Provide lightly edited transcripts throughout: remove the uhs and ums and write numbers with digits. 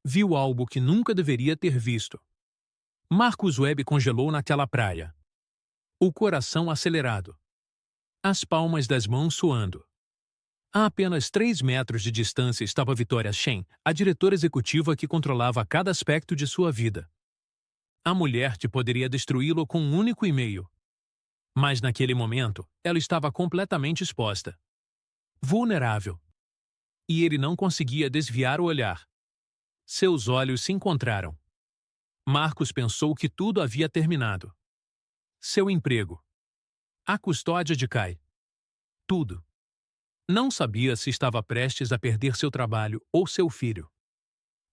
Viu algo que nunca deveria ter visto. Marcus Webb congelou naquela praia. O coração acelerado. As palmas das mãos suando. A apenas 3 metros de distância estava Victoria Shen, a diretora executiva que controlava cada aspecto de sua vida. A mulher que poderia destruí-lo com um único e-mail. Mas naquele momento, ela estava completamente exposta. Vulnerável. E ele não conseguia desviar o olhar. Seus olhos se encontraram. Marcos pensou que tudo havia terminado. Seu emprego. A custódia de Kai. Tudo. Não sabia se estava prestes a perder seu trabalho ou seu filho.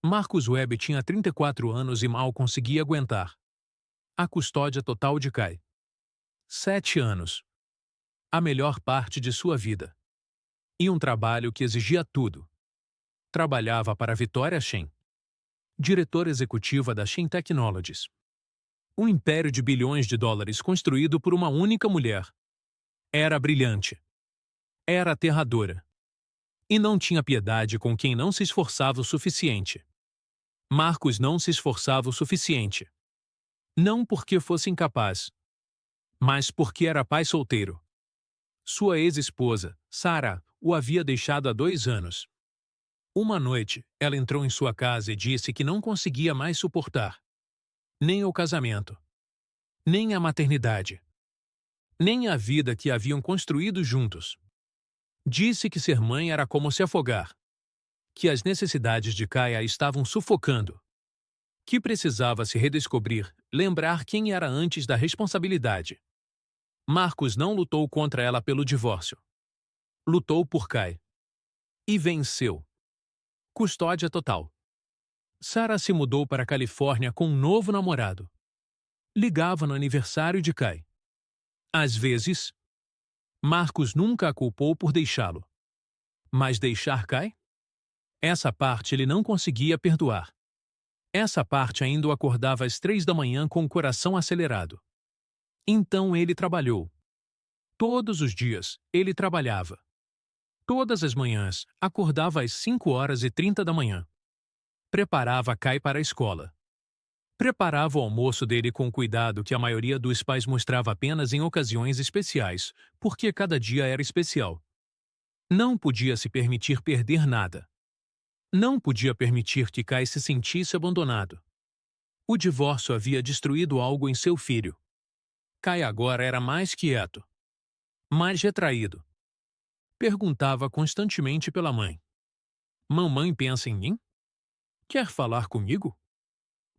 Marcus Webb tinha 34 anos e mal conseguia aguentar. A custódia total de Kai. 7 anos. A melhor parte de sua vida. E um trabalho que exigia tudo. Trabalhava para Victoria Shen, diretora executiva da Shen Technologies. Um império de bilhões de dólares construído por uma única mulher. Era brilhante. Era aterradora. E não tinha piedade com quem não se esforçava o suficiente. Marcos não se esforçava o suficiente. Não porque fosse incapaz, mas porque era pai solteiro. Sua ex-esposa, Sarah, o havia deixado há 2 anos. Uma noite, ela entrou em sua casa e disse que não conseguia mais suportar nem o casamento, nem a maternidade, nem a vida que haviam construído juntos. Disse que ser mãe era como se afogar, que as necessidades de Kai a estavam sufocando, que precisava se redescobrir, lembrar quem era antes da responsabilidade. Marcos não lutou contra ela pelo divórcio. Lutou por Kai. E venceu. Custódia total. Sarah se mudou para a Califórnia com um novo namorado. Ligava no aniversário de Kai. Às vezes, Marcos nunca a culpou por deixá-lo. Mas deixar Kai? Essa parte ele não conseguia perdoar. Essa parte ainda o acordava às 3 da manhã com o coração acelerado. Então ele trabalhou. Todos os dias, ele trabalhava. Todas as manhãs, acordava às 5h30 da manhã. Preparava Kai para a escola. Preparava o almoço dele com cuidado que a maioria dos pais mostrava apenas em ocasiões especiais, porque cada dia era especial. Não podia se permitir perder nada. Não podia permitir que Kai se sentisse abandonado. O divórcio havia destruído algo em seu filho. Kai agora era mais quieto, mais retraído. Perguntava constantemente pela mãe. Mamãe pensa em mim? Quer falar comigo?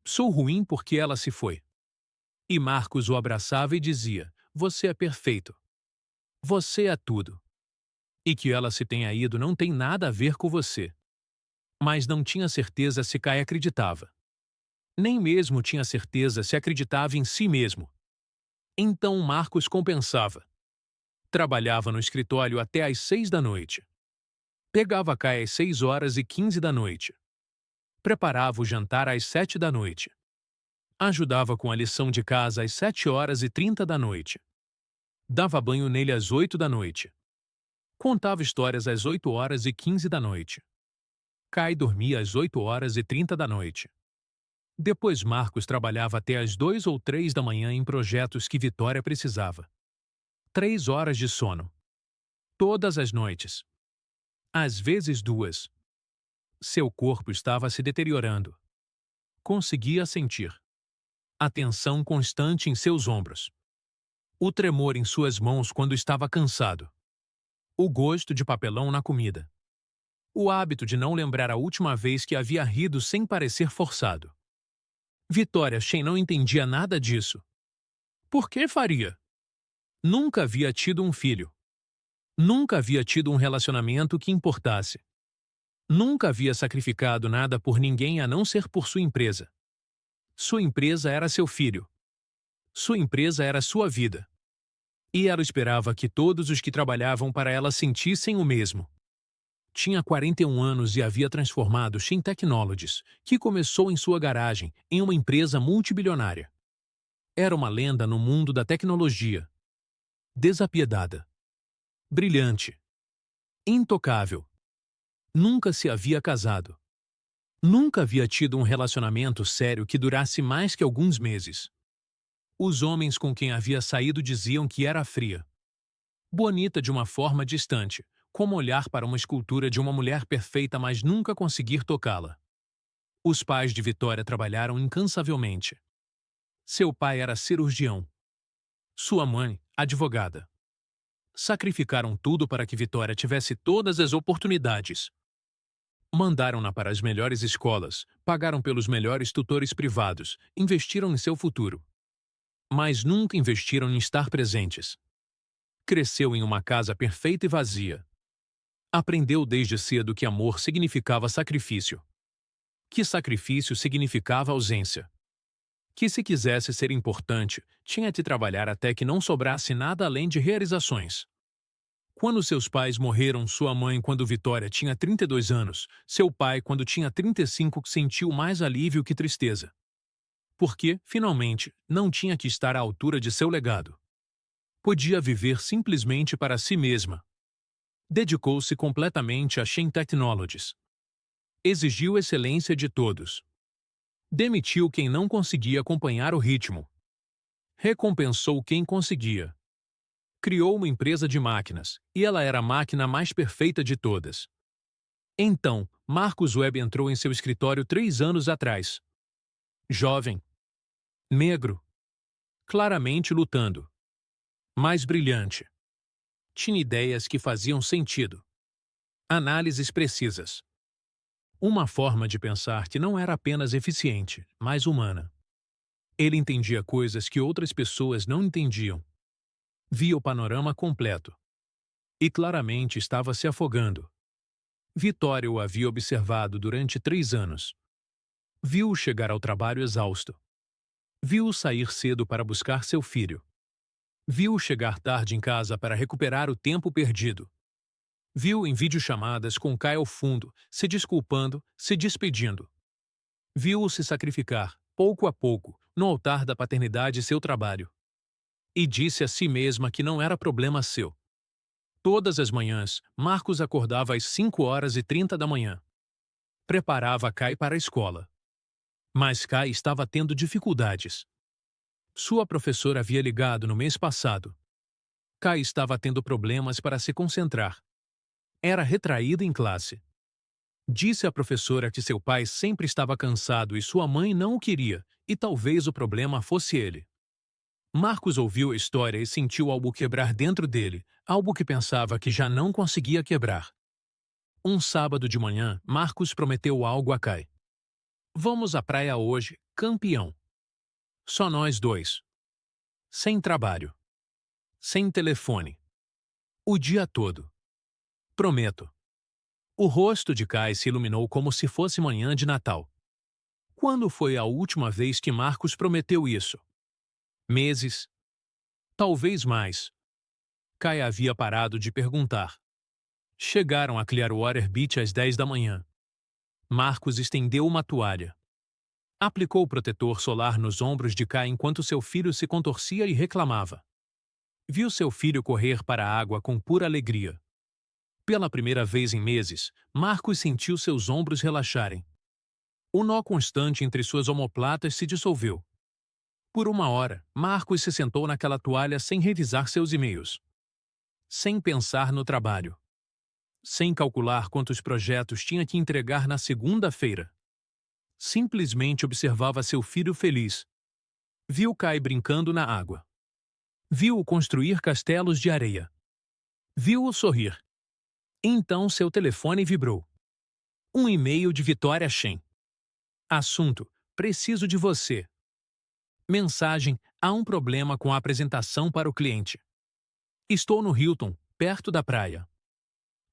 Sou ruim porque ela se foi. E Marcos o abraçava e dizia, você é perfeito. Você é tudo. E que ela se tenha ido não tem nada a ver com você. Mas não tinha certeza se Kai acreditava. Nem mesmo tinha certeza se acreditava em si mesmo. Então Marcos compensava. Trabalhava no escritório até às 6 da noite. Pegava Kai às 6h15 da noite. Preparava o jantar às 7 da noite. Ajudava com a lição de casa às 7h30 da noite. Dava banho nele às 8 da noite. Contava histórias às 8h15 da noite. Kai dormia às 8h30 da noite. Depois Marcos trabalhava até às 2 ou 3 da manhã em projetos que Vitória precisava. 3 horas de sono. Todas as noites. Às vezes 2. Seu corpo estava se deteriorando. Conseguia sentir. A tensão constante em seus ombros. O tremor em suas mãos quando estava cansado. O gosto de papelão na comida. O hábito de não lembrar a última vez que havia rido sem parecer forçado. Victoria Shen não entendia nada disso. Por que faria? Nunca havia tido um filho. Nunca havia tido um relacionamento que importasse. Nunca havia sacrificado nada por ninguém a não ser por sua empresa. Sua empresa era seu filho. Sua empresa era sua vida. E ela esperava que todos os que trabalhavam para ela sentissem o mesmo. Tinha 41 anos e havia transformado Shen Technologies, que começou em sua garagem, em uma empresa multibilionária. Era uma lenda no mundo da tecnologia. Desapiedada. Brilhante. Intocável. Nunca se havia casado. Nunca havia tido um relacionamento sério que durasse mais que alguns meses. Os homens com quem havia saído diziam que era fria. Bonita de uma forma distante, como olhar para uma escultura de uma mulher perfeita, mas nunca conseguir tocá-la. Os pais de Vitória trabalharam incansavelmente. Seu pai era cirurgião. Sua mãe, advogada. Sacrificaram tudo para que Vitória tivesse todas as oportunidades. Mandaram-na para as melhores escolas, pagaram pelos melhores tutores privados, investiram em seu futuro. Mas nunca investiram em estar presentes. Cresceu em uma casa perfeita e vazia. Aprendeu desde cedo que amor significava sacrifício. Que sacrifício significava ausência. Que se quisesse ser importante, tinha de trabalhar até que não sobrasse nada além de realizações. Quando seus pais morreram, sua mãe quando Vitória tinha 32 anos, seu pai quando tinha 35, sentiu mais alívio que tristeza. Porque, finalmente, não tinha que estar à altura de seu legado. Podia viver simplesmente para si mesma. Dedicou-se completamente a Shen Technologies. Exigiu excelência de todos. Demitiu quem não conseguia acompanhar o ritmo. Recompensou quem conseguia. Criou uma empresa de máquinas, e ela era a máquina mais perfeita de todas. Então, Marcus Webb entrou em seu escritório 3 anos atrás. Jovem. Negro. Claramente lutando. Mais brilhante. Tinha ideias que faziam sentido. Análises precisas. Uma forma de pensar que não era apenas eficiente, mas humana. Ele entendia coisas que outras pessoas não entendiam. Via o panorama completo. E claramente estava se afogando. Vitória o havia observado durante 3 anos. Viu-o chegar ao trabalho exausto. Viu-o sair cedo para buscar seu filho. Viu-o chegar tarde em casa para recuperar o tempo perdido. Viu em videochamadas com Kai ao fundo, se desculpando, se despedindo. Viu-o se sacrificar, pouco a pouco, no altar da paternidade seu trabalho. E disse a si mesma que não era problema seu. Todas as manhãs, Marcos acordava às 5h30 da manhã. Preparava Kai para a escola. Mas Kai estava tendo dificuldades. Sua professora havia ligado no mês passado. Kai estava tendo problemas para se concentrar. Era retraído em classe. Disse à professora que seu pai sempre estava cansado e sua mãe não o queria, e talvez o problema fosse ele. Marcos ouviu a história e sentiu algo quebrar dentro dele, algo que pensava que já não conseguia quebrar. Um sábado de manhã, Marcos prometeu algo a Kai. Vamos à praia hoje, campeão. Só nós dois. Sem trabalho. Sem telefone. O dia todo. Prometo. O rosto de Kai se iluminou como se fosse manhã de Natal. Quando foi a última vez que Marcos prometeu isso? Meses? Talvez mais. Kai havia parado de perguntar. Chegaram a Clearwater Beach às 10 da manhã. Marcos estendeu uma toalha. Aplicou o protetor solar nos ombros de Kai enquanto seu filho se contorcia e reclamava. Viu seu filho correr para a água com pura alegria. Pela primeira vez em meses, Marcos sentiu seus ombros relaxarem. O nó constante entre suas omoplatas se dissolveu. Por 1 hora, Marcos se sentou naquela toalha sem revisar seus e-mails. Sem pensar no trabalho. Sem calcular quantos projetos tinha que entregar na segunda-feira. Simplesmente observava seu filho feliz. Viu Kai brincando na água. Viu-o construir castelos de areia. Viu-o sorrir. Então seu telefone vibrou. Um e-mail de Vitória Shen. Assunto: preciso de você. Mensagem: há um problema com a apresentação para o cliente. Estou no Hilton, perto da praia.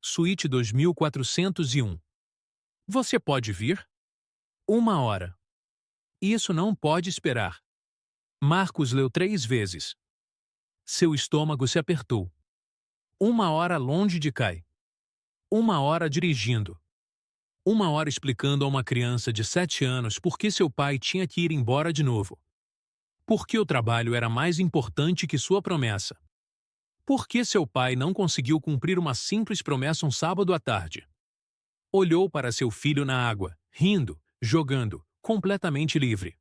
Suíte 2401. Você pode vir? 1 hora. Isso não pode esperar. Marcos leu 3 vezes. Seu estômago se apertou. 1 hora longe de Kai. 1 hora dirigindo. 1 hora explicando a uma criança de 7 anos por que seu pai tinha que ir embora de novo. Por que o trabalho era mais importante que sua promessa. Por que seu pai não conseguiu cumprir uma simples promessa um sábado à tarde. Olhou para seu filho na água, rindo, jogando, completamente livre.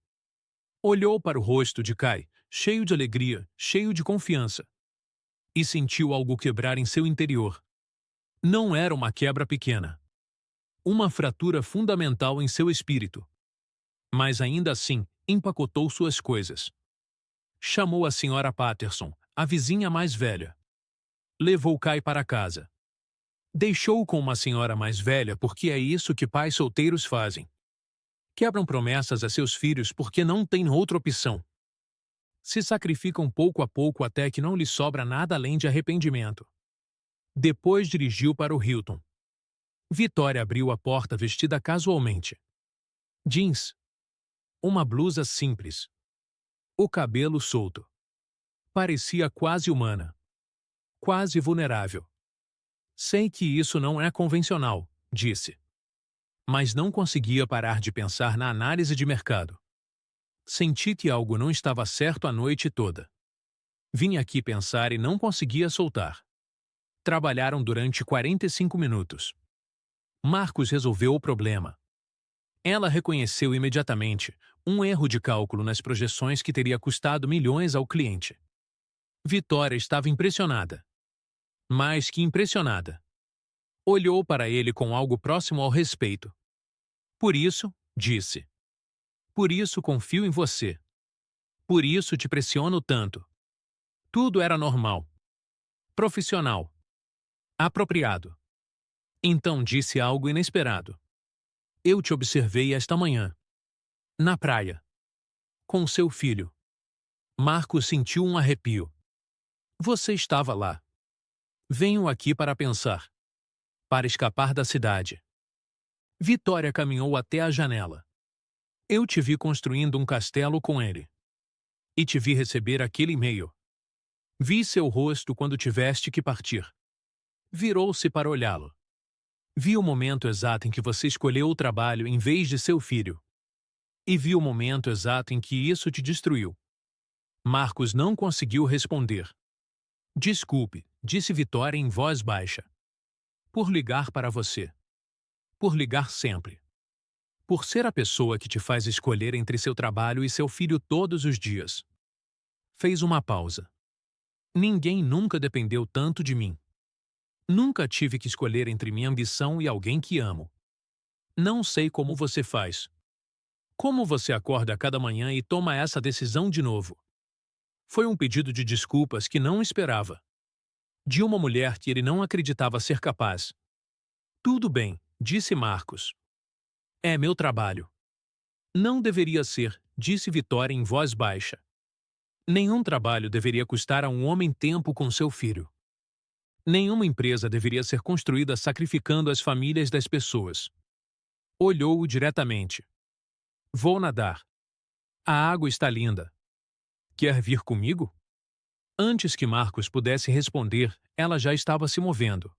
Olhou para o rosto de Kai, cheio de alegria, cheio de confiança. E sentiu algo quebrar em seu interior. Não era uma quebra pequena. Uma fratura fundamental em seu espírito. Mas ainda assim, empacotou suas coisas. Chamou a senhora Patterson, a vizinha mais velha. Levou Kai para casa. Deixou-o com uma senhora mais velha porque é isso que pais solteiros fazem. Quebram promessas a seus filhos porque não têm outra opção. Se sacrificam pouco a pouco até que não lhes sobra nada além de arrependimento. Depois dirigiu para o Hilton. Vitória abriu a porta vestida casualmente. Jeans. Uma blusa simples. O cabelo solto. Parecia quase humana. Quase vulnerável. Sei que isso não é convencional, disse. Mas não conseguia parar de pensar na análise de mercado. Senti que algo não estava certo a noite toda. Vim aqui pensar e não conseguia soltar. Trabalharam durante 45 minutos. Marcos resolveu o problema. Ela reconheceu imediatamente um erro de cálculo nas projeções que teria custado milhões ao cliente. Vitória estava impressionada. Mais que impressionada. Olhou para ele com algo próximo ao respeito. Por isso, disse. Por isso confio em você. Por isso te pressiono tanto. Tudo era normal. Profissional. Apropriado. Então disse algo inesperado. Eu te observei esta manhã. Na praia. Com seu filho. Marcos sentiu um arrepio. Você estava lá. Venho aqui para pensar. Para escapar da cidade. Vitória caminhou até a janela. Eu te vi construindo um castelo com ele. E te vi receber aquele e-mail. Vi seu rosto quando tiveste que partir. Virou-se para olhá-lo. Vi o momento exato em que você escolheu o trabalho em vez de seu filho. E vi o momento exato em que isso te destruiu. Marcos não conseguiu responder. Desculpe, disse Vitória em voz baixa. Por ligar para você. Por ligar sempre. Por ser a pessoa que te faz escolher entre seu trabalho e seu filho todos os dias. Fez uma pausa. Ninguém nunca dependeu tanto de mim. Nunca tive que escolher entre minha ambição e alguém que amo. Não sei como você faz. Como você acorda a cada manhã e toma essa decisão de novo? Foi um pedido de desculpas que não esperava. De uma mulher que ele não acreditava ser capaz. Tudo bem, disse Marcos. É meu trabalho. Não deveria ser, disse Vitória em voz baixa. Nenhum trabalho deveria custar a um homem tempo com seu filho. Nenhuma empresa deveria ser construída sacrificando as famílias das pessoas. Olhou-o diretamente. Vou nadar. A água está linda. Quer vir comigo? Antes que Marcos pudesse responder, ela já estava se movendo.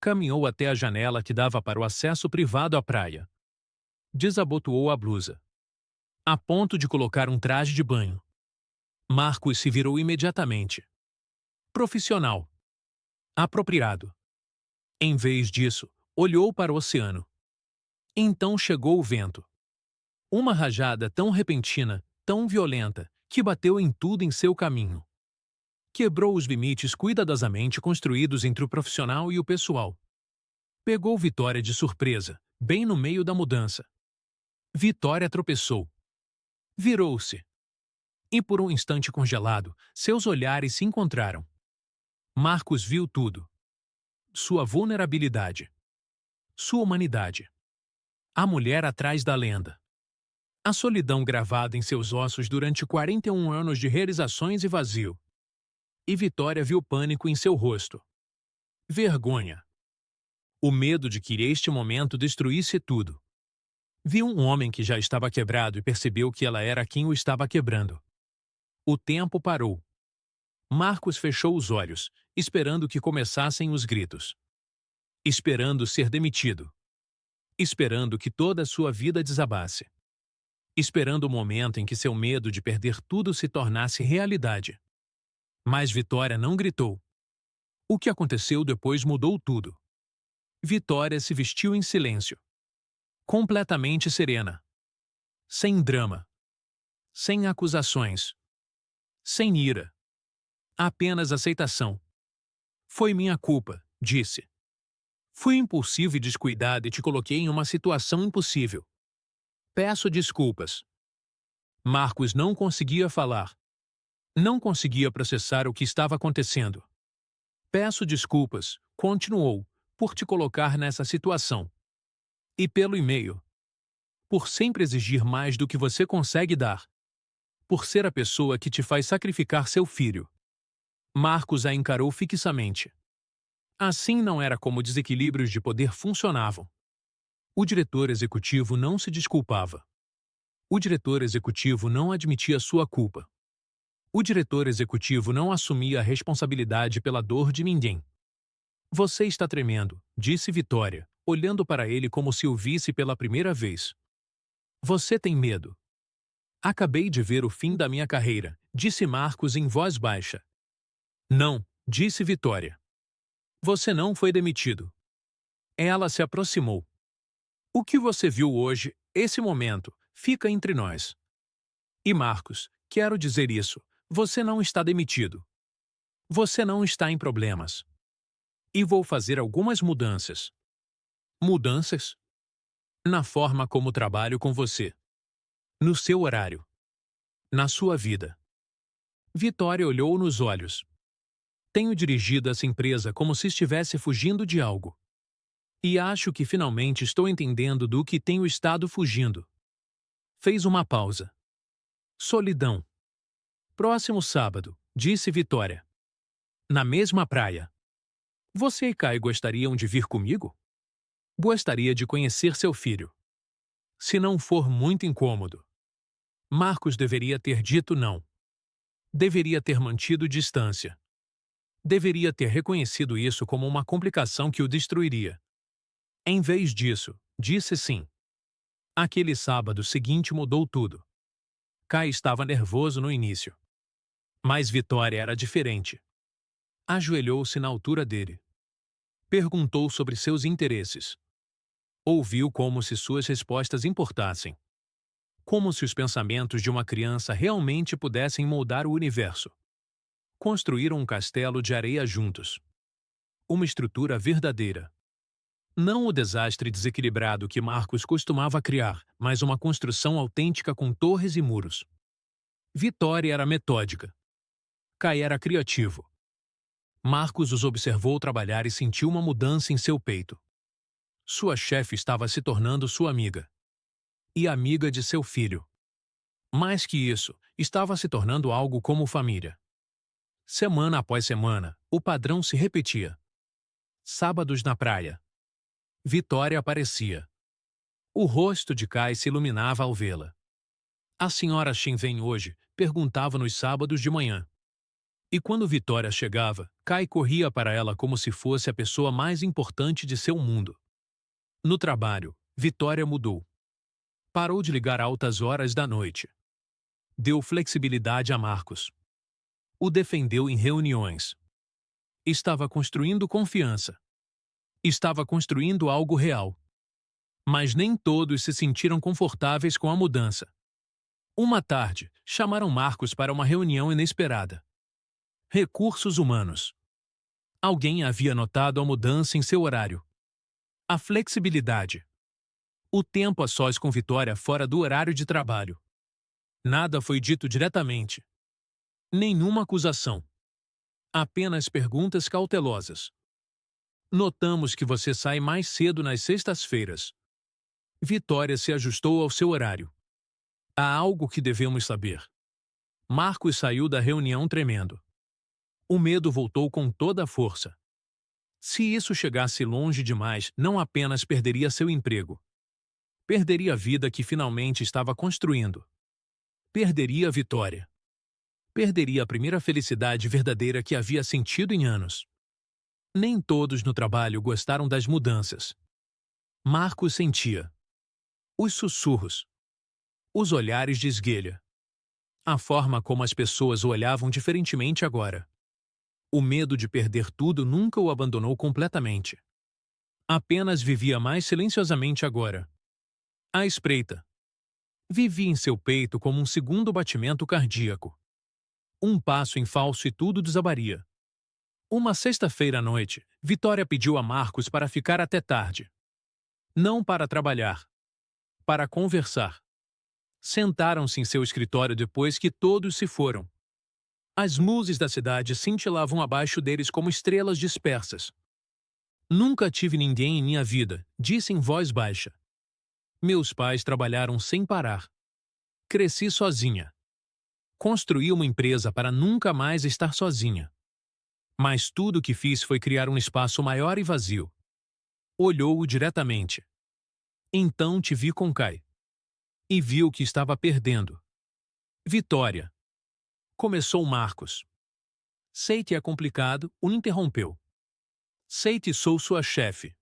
Caminhou até a janela que dava para o acesso privado à praia. Desabotoou a blusa. A ponto de colocar um traje de banho. Marcos se virou imediatamente. Profissional. Apropriado. Em vez disso, olhou para o oceano. Então chegou o vento. Uma rajada tão repentina, tão violenta, que bateu em tudo em seu caminho. Quebrou os limites cuidadosamente construídos entre o profissional e o pessoal. Pegou Vitória de surpresa, bem no meio da mudança. Vitória tropeçou. Virou-se. E por um instante congelado, seus olhares se encontraram. Marcos viu tudo. Sua vulnerabilidade. Sua humanidade. A mulher atrás da lenda. A solidão gravada em seus ossos durante 41 anos de realizações e vazio. E Vitória viu pânico em seu rosto. Vergonha. O medo de que este momento destruísse tudo. Viu um homem que já estava quebrado e percebeu que ela era quem o estava quebrando. O tempo parou. Marcos fechou os olhos, esperando que começassem os gritos. Esperando ser demitido. Esperando que toda a sua vida desabasse. Esperando o momento em que seu medo de perder tudo se tornasse realidade. Mas Vitória não gritou. O que aconteceu depois mudou tudo. Vitória se vestiu em silêncio. completamente serena. Sem drama. Sem acusações. Sem ira. Apenas aceitação. Foi minha culpa, disse. Fui impulsivo e descuidado e te coloquei em uma situação impossível. Peço desculpas. Marcos não conseguia falar. Não conseguia processar o que estava acontecendo. Peço desculpas, continuou, por te colocar nessa situação. E pelo e-mail. Por sempre exigir mais do que você consegue dar. Por ser a pessoa que te faz sacrificar seu filho. Marcos a encarou fixamente. Assim não era como desequilíbrios de poder funcionavam. O diretor executivo não se desculpava. O diretor executivo não admitia sua culpa. O diretor executivo não assumia a responsabilidade pela dor de ninguém. Você está tremendo, disse Vitória, olhando para ele como se o visse pela primeira vez. Você tem medo. Acabei de ver o fim da minha carreira, disse Marcos em voz baixa. Não, disse Vitória. Você não foi demitido. Ela se aproximou. O que você viu hoje, esse momento, fica entre nós. E Marcos, quero dizer isso, você não está demitido. Você não está em problemas. E vou fazer algumas mudanças. Mudanças? Na forma como trabalho com você. No seu horário. Na sua vida. Vitória olhou nos olhos. Tenho dirigido essa empresa como se estivesse fugindo de algo. E acho que finalmente estou entendendo do que tenho estado fugindo. Fez uma pausa. Solidão. Próximo sábado, disse Vitória. Na mesma praia. Você e Kai gostariam de vir comigo? Gostaria de conhecer seu filho. Se não for muito incômodo. Marcos deveria ter dito não. Deveria ter mantido distância. Deveria ter reconhecido isso como uma complicação que o destruiria. Em vez disso, disse sim. Aquele sábado seguinte mudou tudo. Kai estava nervoso no início. Mas Vitória era diferente. Ajoelhou-se na altura dele. Perguntou sobre seus interesses. Ouviu como se suas respostas importassem. Como se os pensamentos de uma criança realmente pudessem moldar o universo. Construíram um castelo de areia juntos. Uma estrutura verdadeira. Não o desastre desequilibrado que Marcos costumava criar, mas uma construção autêntica com torres e muros. Vitória era metódica. Kai era criativo. Marcos os observou trabalhar e sentiu uma mudança em seu peito. Sua chefe estava se tornando sua amiga. E amiga de seu filho. Mais que isso, estava se tornando algo como família. Semana após semana, o padrão se repetia. Sábados na praia. Vitória aparecia. O rosto de Kai se iluminava ao vê-la. A senhora Shin vem hoje, perguntava nos sábados de manhã. E quando Vitória chegava, Kai corria para ela como se fosse a pessoa mais importante de seu mundo. No trabalho, Vitória mudou. Parou de ligar altas horas da noite. Deu flexibilidade a Marcos. O defendeu em reuniões. Estava construindo confiança. Estava construindo algo real. Mas nem todos se sentiram confortáveis com a mudança. Uma tarde, chamaram Marcos para uma reunião inesperada. Recursos humanos. Alguém havia notado a mudança em seu horário. A flexibilidade. O tempo a sós com Vitória fora do horário de trabalho. Nada foi dito diretamente. Nenhuma acusação. Apenas perguntas cautelosas. Notamos que você sai mais cedo nas sextas-feiras. Vitória se ajustou ao seu horário. Há algo que devemos saber. Marcos saiu da reunião tremendo. O medo voltou com toda a força. Se isso chegasse longe demais, não apenas perderia seu emprego. Perderia a vida que finalmente estava construindo. Perderia a Vitória. Perderia a primeira felicidade verdadeira que havia sentido em anos. Nem todos no trabalho gostaram das mudanças. Marcos sentia. Os sussurros. Os olhares de esguelha. A forma como as pessoas o olhavam diferentemente agora. O medo de perder tudo nunca o abandonou completamente. Apenas vivia mais silenciosamente agora. À espreita. Vivi em seu peito como um segundo batimento cardíaco. Um passo em falso e tudo desabaria. Uma sexta-feira à noite, Vitória pediu a Marcos para ficar até tarde. Não para trabalhar. Para conversar. Sentaram-se em seu escritório depois que todos se foram. As luzes da cidade cintilavam abaixo deles como estrelas dispersas. Nunca tive ninguém em minha vida, disse em voz baixa. Meus pais trabalharam sem parar. Cresci sozinha. Construí uma empresa para nunca mais estar sozinha. Mas tudo o que fiz foi criar um espaço maior e vazio. Olhou-o diretamente. Então te vi com Kai. E viu que estava perdendo. Vitória. Começou Marcos. Sei que é complicado, o interrompeu. Sei que sou sua chefe.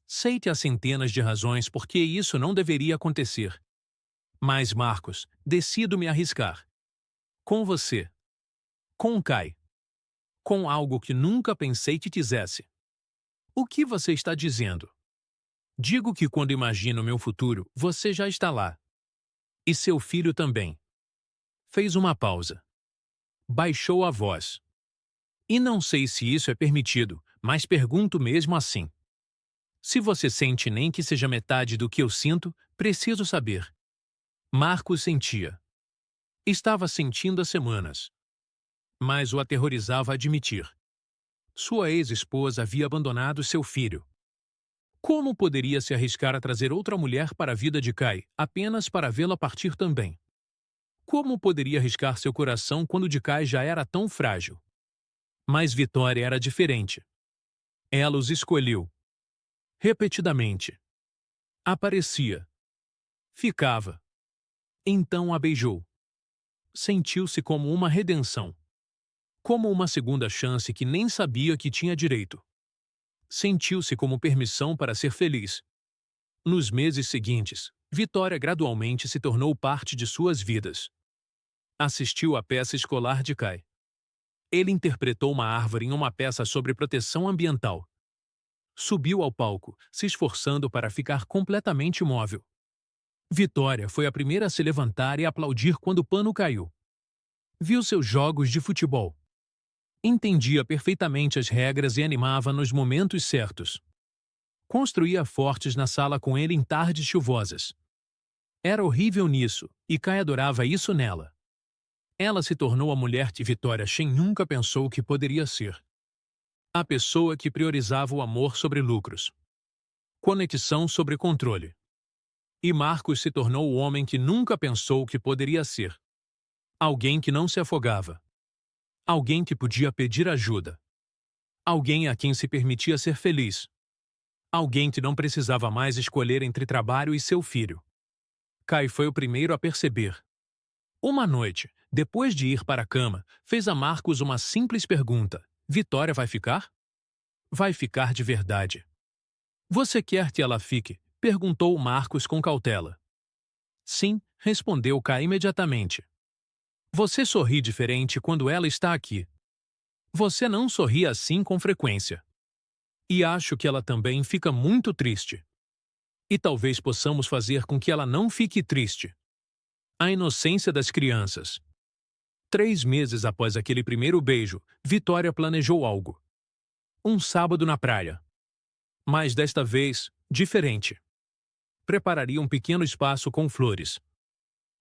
Sei que há centenas de razões por que isso não deveria acontecer. Mas, Marcos, decido me arriscar. Com você. Com Kai. Com algo que nunca pensei que quisesse. O que você está dizendo? Digo que quando imagino meu futuro, você já está lá. E seu filho também. Fez uma pausa. Baixou a voz. E não sei se isso é permitido, mas pergunto mesmo assim. Se você sente nem que seja metade do que eu sinto, preciso saber. Marcos sentia. Estava sentindo há semanas. Mas o aterrorizava admitir. Sua ex-esposa havia abandonado seu filho. Como poderia se arriscar a trazer outra mulher para a vida de Kai, apenas para vê-la partir também? Como poderia arriscar seu coração quando o de Kai já era tão frágil? Mas Vitória era diferente. Ela os escolheu. Repetidamente. Aparecia. Ficava. Então a beijou. Sentiu-se como uma redenção. Como uma segunda chance que nem sabia que tinha direito. Sentiu-se como permissão para ser feliz. Nos meses seguintes, Vitória gradualmente se tornou parte de suas vidas. Assistiu à peça escolar de Kai. Ele interpretou uma árvore em uma peça sobre proteção ambiental. Subiu ao palco, se esforçando para ficar completamente imóvel. Vitória foi a primeira a se levantar e aplaudir quando o pano caiu. Viu seus jogos de futebol. Entendia perfeitamente as regras e animava nos momentos certos. Construía fortes na sala com ele em tardes chuvosas. Era horrível nisso, e Kai adorava isso nela. Ela se tornou a mulher que Vitória Shen nunca pensou que poderia ser. A pessoa que priorizava o amor sobre lucros. Conexão sobre controle. E Marcos se tornou o homem que nunca pensou que poderia ser. Alguém que não se afogava. Alguém que podia pedir ajuda. Alguém a quem se permitia ser feliz. Alguém que não precisava mais escolher entre trabalho e seu filho. Kai foi o primeiro a perceber. Uma noite, depois de ir para a cama, fez a Marcos uma simples pergunta. Vitória vai ficar? Vai ficar de verdade. Você quer que ela fique? Perguntou Marcos com cautela. Sim, respondeu Kai imediatamente. Você sorri diferente quando ela está aqui. Você não sorri assim com frequência. E acho que ela também fica muito triste. E talvez possamos fazer com que ela não fique triste. A inocência das crianças. 3 meses após aquele primeiro beijo, Vitória planejou algo. Um sábado na praia. Mas desta vez, diferente. Prepararia um pequeno espaço com flores.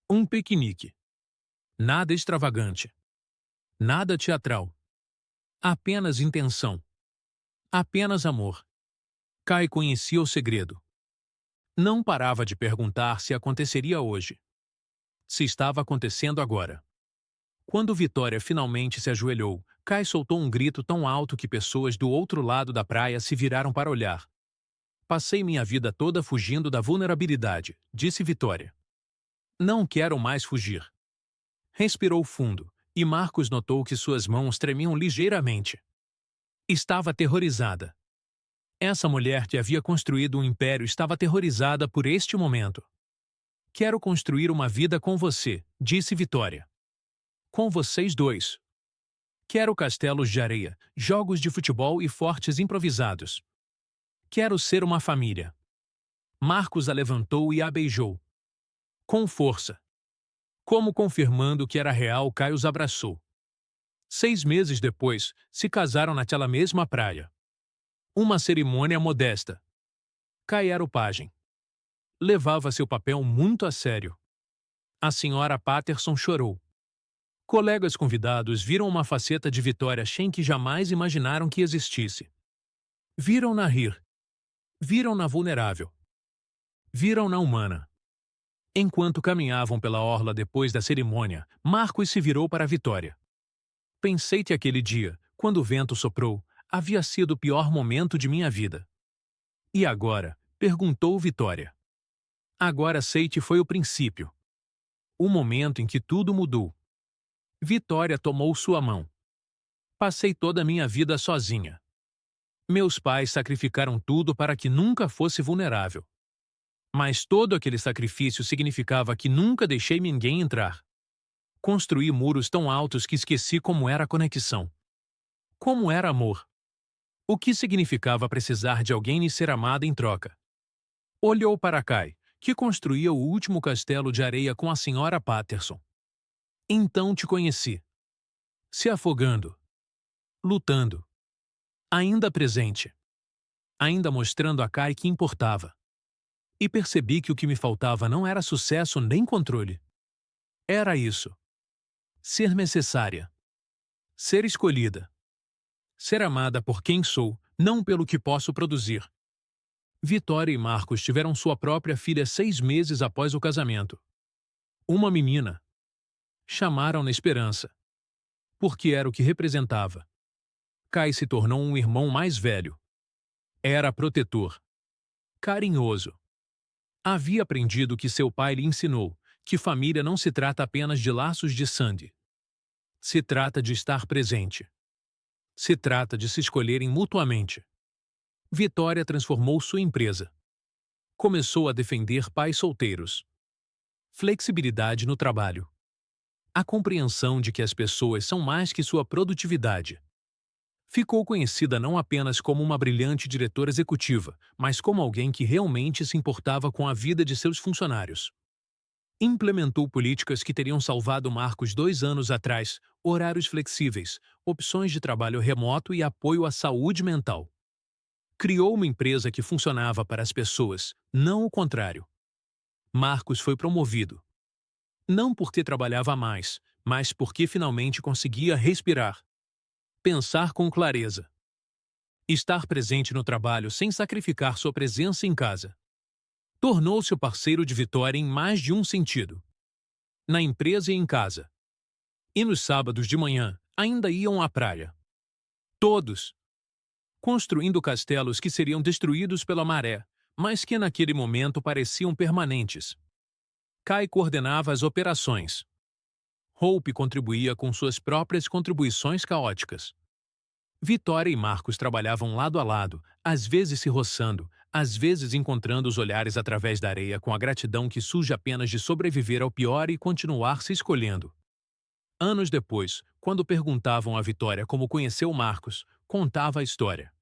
Um piquenique. Nada extravagante. Nada teatral. Apenas intenção. Apenas amor. Kai conhecia o segredo. Não parava de perguntar se aconteceria hoje. Se estava acontecendo agora. Quando Vitória finalmente se ajoelhou, Kai soltou um grito tão alto que pessoas do outro lado da praia se viraram para olhar. Passei minha vida toda fugindo da vulnerabilidade, disse Vitória. Não quero mais fugir. Respirou fundo, e Marcos notou que suas mãos tremiam ligeiramente. Estava aterrorizada. Essa mulher que havia construído um império estava aterrorizada por este momento. Quero construir uma vida com você, disse Vitória. Com vocês dois. Quero castelos de areia, jogos de futebol e fortes improvisados. Quero ser uma família. Marcos a levantou e a beijou. Com força. Como confirmando que era real, Caio os abraçou. 6 meses depois, se casaram naquela mesma praia. Uma cerimônia modesta. Caio era o pajem. Levava seu papel muito a sério. A senhora Patterson chorou. Colegas convidados viram uma faceta de Vitória Schenck que jamais imaginaram que existisse. Viram-na rir. Viram-na vulnerável. Viram-na humana. Enquanto caminhavam pela orla depois da cerimônia, Marcos se virou para Vitória. Pensei que aquele dia, quando o vento soprou, havia sido o pior momento de minha vida. E agora? Perguntou Vitória. Agora sei que foi o princípio. O momento em que tudo mudou. Vitória tomou sua mão. Passei toda a minha vida sozinha. Meus pais sacrificaram tudo para que nunca fosse vulnerável. Mas todo aquele sacrifício significava que nunca deixei ninguém entrar. Construí muros tão altos que esqueci como era a conexão. Como era amor. O que significava precisar de alguém e ser amada em troca. Olhou para Kai, que construía o último castelo de areia com a senhora Patterson. Então te conheci. Se afogando. Lutando. Ainda presente. Ainda mostrando a Kai que importava. E percebi que o que me faltava não era sucesso nem controle. Era isso. Ser necessária. Ser escolhida. Ser amada por quem sou, não pelo que posso produzir. Vitória e Marcos tiveram sua própria filha 6 meses após o casamento. Uma menina. Chamaram-na Esperança. Porque era o que representava. Kai se tornou um irmão mais velho. Era protetor. Carinhoso. Havia aprendido o que seu pai lhe ensinou, que família não se trata apenas de laços de sangue. Se trata de estar presente. Se trata de se escolherem mutuamente. Vitória transformou sua empresa. Começou a defender pais solteiros. Flexibilidade no trabalho. A compreensão de que as pessoas são mais que sua produtividade. Ficou conhecida não apenas como uma brilhante diretora executiva, mas como alguém que realmente se importava com a vida de seus funcionários. Implementou políticas que teriam salvado Marcos 2 anos atrás, horários flexíveis, opções de trabalho remoto e apoio à saúde mental. Criou uma empresa que funcionava para as pessoas, não o contrário. Marcos foi promovido. Não porque trabalhava mais, mas porque finalmente conseguia respirar. Pensar com clareza. Estar presente no trabalho sem sacrificar sua presença em casa. Tornou-se o parceiro de Vitória em mais de um sentido. Na empresa e em casa. E nos sábados de manhã, ainda iam à praia. Todos. Construindo castelos que seriam destruídos pela maré, mas que naquele momento pareciam permanentes. Kai coordenava as operações. Hope contribuía com suas próprias contribuições caóticas. Vitória e Marcos trabalhavam lado a lado, às vezes se roçando, às vezes encontrando os olhares através da areia com a gratidão que surge apenas de sobreviver ao pior e continuar se escolhendo. Anos depois, quando perguntavam a Vitória como conheceu Marcos, contava a história.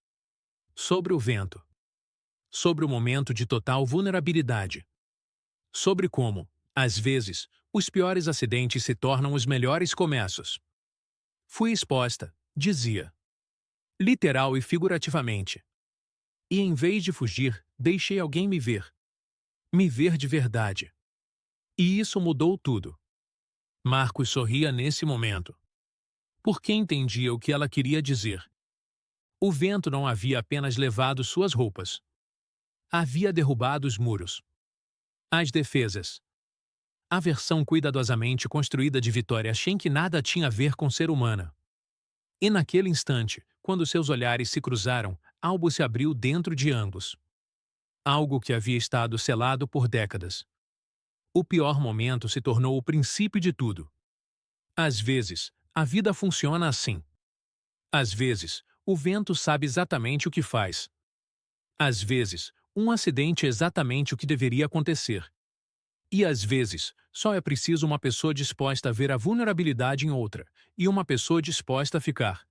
Sobre o vento. Sobre o momento de total vulnerabilidade. Sobre como, às vezes, os piores acidentes se tornam os melhores começos. Fui exposta, dizia. Literal e figurativamente. E em vez de fugir, deixei alguém me ver. Me ver de verdade. E isso mudou tudo. Marcos sorria nesse momento. Porque entendia o que ela queria dizer. O vento não havia apenas levado suas roupas. Havia derrubado os muros. As defesas. A versão cuidadosamente construída de Vitória Schenck nada tinha a ver com ser humana. E naquele instante, quando seus olhares se cruzaram, algo se abriu dentro de ambos. Algo que havia estado selado por décadas. O pior momento se tornou o princípio de tudo. Às vezes, a vida funciona assim. Às vezes, o vento sabe exatamente o que faz. Às vezes, um acidente é exatamente o que deveria acontecer. E às vezes, só é preciso uma pessoa disposta a ver a vulnerabilidade em outra, e uma pessoa disposta a ficar.